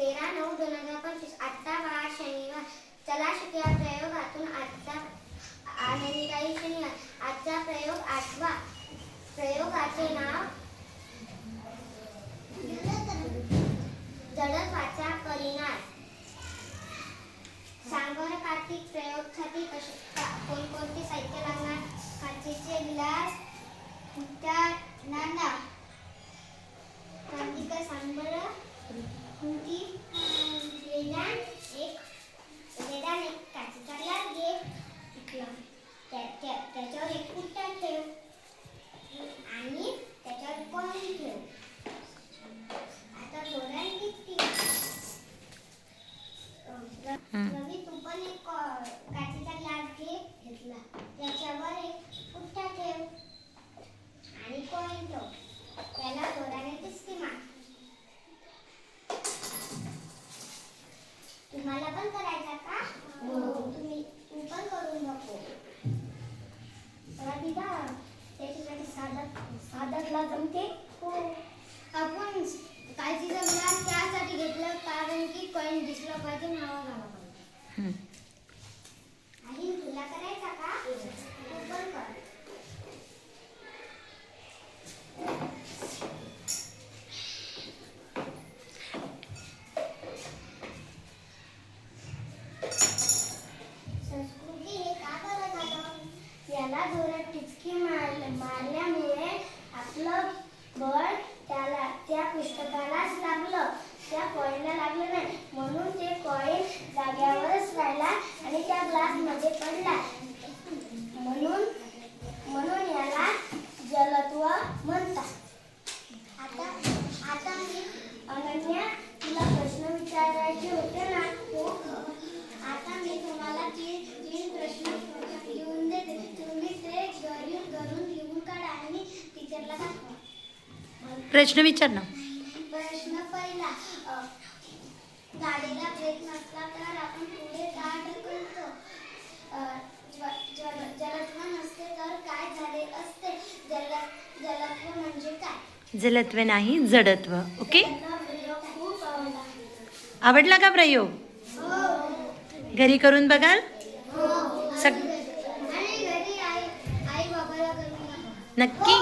13/9/2025 आजचा वार शनिवार. चला शिकूया प्रयोगातून आजचा आनंददायी शनिवार. आजचा प्रयोग 8वा. प्रयोगाचे नाव जडत्वाचा परिणाम. सांग बरं कार्तिक, प्रयोगासाठी कोणकोणते साहित्य लागणार? काचेचे ग्लास, त्या नाना. कार्तिक सांग बरं. कोणती? एक काचेचा ग्लास घे, त्याच्यावर एक पुट्टा ठेव आणि त्याच्यावर कॉइन ठेव. आता दोऱ्यांनी रवी, तू पण एक काचेचा ग्लास घेतला, त्याच्यावर एक पुट्टा ठेव आणि कॉइन ठेव. त्याला दोऱ्याने टिचकी मार. तुम्हाला पण करायचा का? तू पण करून नको. त्याच्यासाठी साधा ग्लास जमते. हो, आपण काचेचा ग्लास त्यासाठी घेतला कारण की कॉइन दिसला पाहिजे, नावा झाला पाहिजे. आई, तुला करायचा का? तू पण कर. संस्कृती हे का करत आहोत? याला जोरात टिचकी मारल्यामुळे आपलं बळ त्या पुस्तकालाच लागलं, त्या कॉइनला लागलं नाही. म्हणून ते कॉइन जाग्यावरच राहिला आणि त्या ग्लास मध्ये पडला. म्हणून याला जलत्व म्हणतात. आता मी अनन्या, तुला प्रश्न विचारायचे होते ना? हो. आता मी तुम्हाला तीन प्रश्न लिहून देते. तुम्ही ते घरून लिहून काढा आणि टीचरला दाखवा. प्रश्न विचार ना. प्रश्न पहिला. गाडीला ब्रेक नसला तर आपण पुढे का ढकलतो? जलत्व नसते तर काय झाले असते? जलत्व म्हणजे काय? जलत्व नाही, जडत्व. ओके, खूप आवडला का प्रयोग? घरी करून बघाल? आणि घरी आई बाबाला करून नक्की.